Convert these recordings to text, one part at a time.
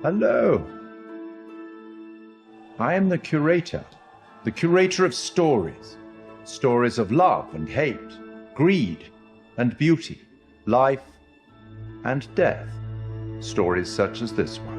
Hello. I am the curator of stories. Stories of love and hate, greed and beauty, life and death. Stories such as this one.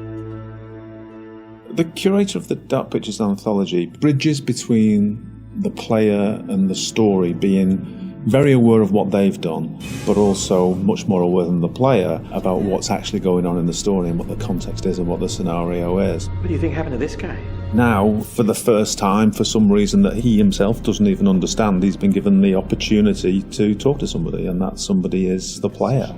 The curator of the Dark Pictures anthology bridges between the player and the story, being very aware of what they've done, but also much more aware than the player about what's actually going on in the story and what the context is and what the scenario is. What do you think happened to this guy? Now, for the first time, for some reason that he himself doesn't even understand, he's been given the opportunity to talk to somebody, and that somebody is the player.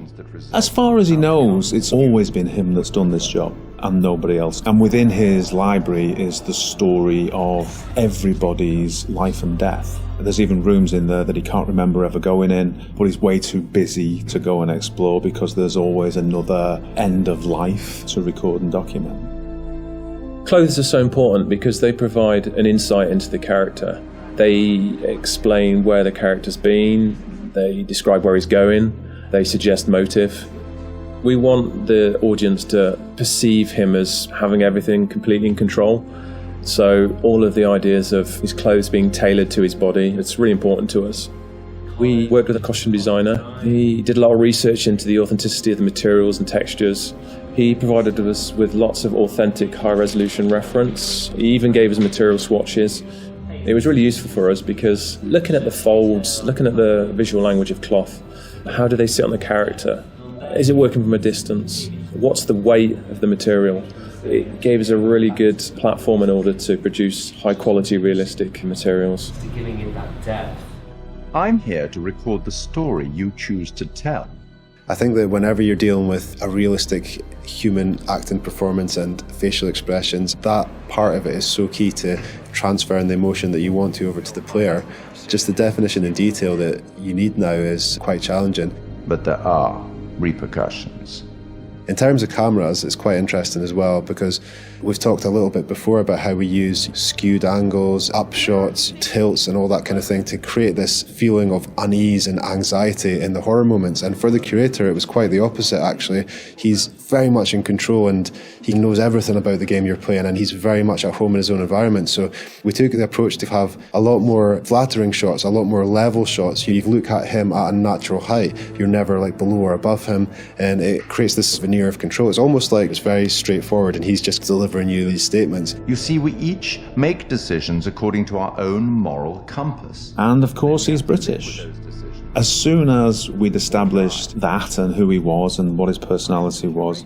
As far as he knows, it's always been him that's done this job, and nobody else. And within his library is the story of everybody's life and death. There's even rooms in there that he can't remember ever going in, but he's way too busy to go and explore because there's always another end of life to record and document. Clothes are so important because they provide an insight into the character. They explain where the character's been, they describe where he's going, they suggest motive. We want the audience to perceive him as having everything completely in control. So all of the ideas of his clothes being tailored to his body, it's really important to us. We worked with a costume designer. He did a lot of research into the authenticity of the materials and textures. He provided us with lots of authentic high-resolution reference. He even gave us material swatches. It was really useful for us because looking at the folds, looking at the visual language of cloth, how do they sit on the character? Is it working from a distance? What's the weight of the material? It gave us a really good platform in order to produce high-quality, realistic materials. Giving you that depth. I'm here to record the story you choose to tell. I think that whenever you're dealing with a realistic human acting performance and facial expressions, that part of it is so key to transferring the emotion that you want to over to the player. Just the definition and detail that you need now is quite challenging. But there are repercussions. In terms of cameras, it's quite interesting as well because we've talked a little bit before about how we use skewed angles, upshots, tilts and all that kind of thing to create this feeling of unease and anxiety in the horror moments. And for the curator, it was quite the opposite actually. He's very much in control and he knows everything about the game you're playing and he's very much at home in his own environment. So we took the approach to have a lot more flattering shots, a lot more level shots. You look at him at a natural height. You're never like below or above him, and it creates this veneer of control. It's almost like it's very straightforward and he's just delivering you these statements. You see, we each make decisions according to our own moral compass. And of course he's British. As soon as we'd established that and who he was and what his personality was,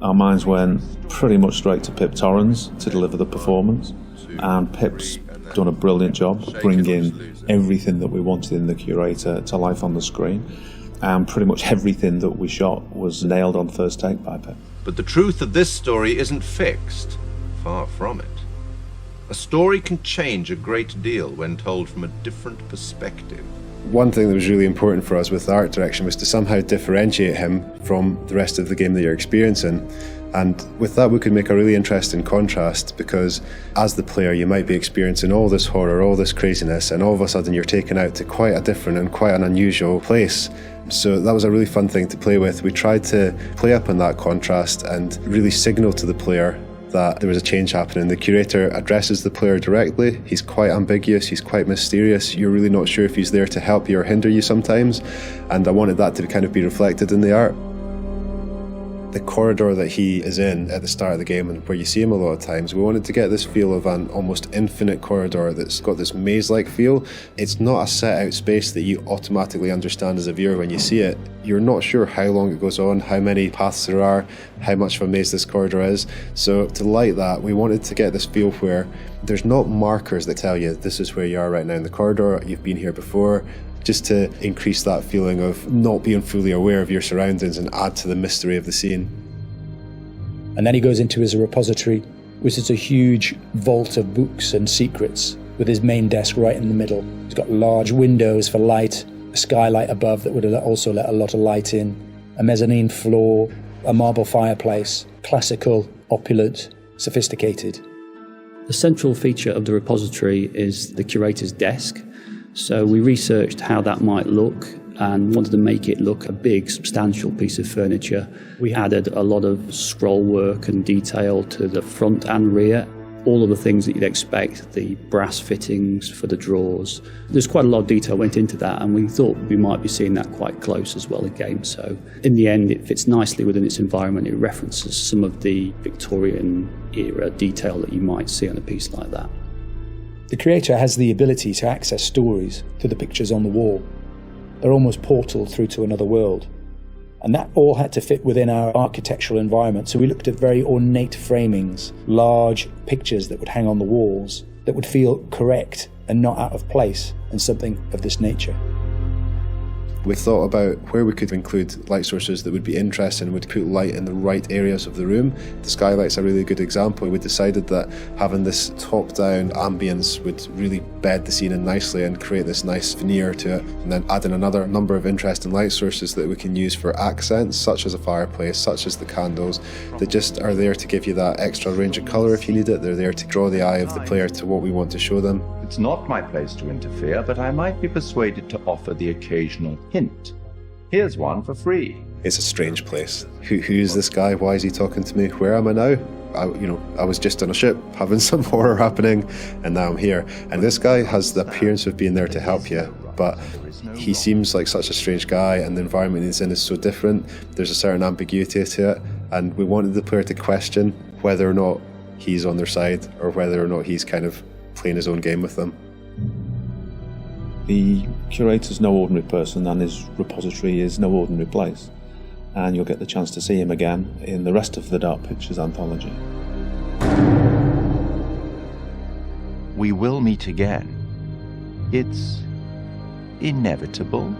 our minds went pretty much straight to Pip Torrens to deliver the performance. And Pip's done a brilliant job bringing everything that we wanted in the curator to life on the screen. And pretty much everything that we shot was nailed on first take by Pip. But the truth of this story isn't fixed. Far from it. A story can change a great deal when told from a different perspective. One thing that was really important for us with the art direction was to somehow differentiate him from the rest of the game that you're experiencing. And with that we could make a really interesting contrast because as the player you might be experiencing all this horror, all this craziness, and all of a sudden you're taken out to quite a different and quite an unusual place. So that was a really fun thing to play with. We tried to play up on that contrast and really signal to the player that there was a change happening. The curator addresses the player directly. He's quite ambiguous, he's quite mysterious. You're really not sure if he's there to help you or hinder you sometimes. And I wanted that to kind of be reflected in the art. The corridor that he is in at the start of the game and where you see him a lot of times, we wanted to get this feel of an almost infinite corridor that's got this maze-like feel. It's not a set out space that you automatically understand as a viewer when you see it. You're not sure how long it goes on, how many paths there are, how much of a maze this corridor is. So to light that, we wanted to get this feel where there's not markers that tell you this is where you are right now in the corridor, you've been here before, just to increase that feeling of not being fully aware of your surroundings and add to the mystery of the scene. And then he goes into his repository, which is a huge vault of books and secrets with his main desk right in the middle. He's got large windows for light, a skylight above that would also let a lot of light in, a mezzanine floor, a marble fireplace, classical, opulent, sophisticated. The central feature of the repository is the curator's desk. So we researched how that might look and wanted to make it look a big, substantial piece of furniture. We added a lot of scroll work and detail to the front and rear. All of the things that you'd expect, the brass fittings for the drawers. There's quite a lot of detail went into that, and we thought we might be seeing that quite close as well again. So in the end, it fits nicely within its environment. It references some of the Victorian era detail that you might see on a piece like that. The creator has the ability to access stories through the pictures on the wall. They're almost portal through to another world. And that all had to fit within our architectural environment. So we looked at very ornate framings, large pictures that would hang on the walls, that would feel correct and not out of place, and something of this nature. We thought about where we could include light sources that would be interesting and would put light in the right areas of the room. The skylight's a really good example. We decided that having this top-down ambience would really bed the scene in nicely and create this nice veneer to it. And then adding another number of interesting light sources that we can use for accents, such as a fireplace, such as the candles, that just are there to give you that extra range of colour if you need it. They're there to draw the eye of the player to what we want to show them. It's not my place to interfere, but I might be persuaded to offer the occasional hint. Here's one for free. It's a strange place. Who is this guy? Why is he talking to me? Where am I now? I was just on a ship having some horror happening, and now I'm here. And this guy has the appearance of being there to help you, but he seems like such a strange guy, and the environment he's in is so different. There's a certain ambiguity to it, and we wanted the player to question whether or not he's on their side or whether or not he's kind of playing his own game with them. The curator's no ordinary person, and his repository is no ordinary place. And you'll get the chance to see him again in the rest of the Dark Pictures anthology. We will meet again. It's inevitable.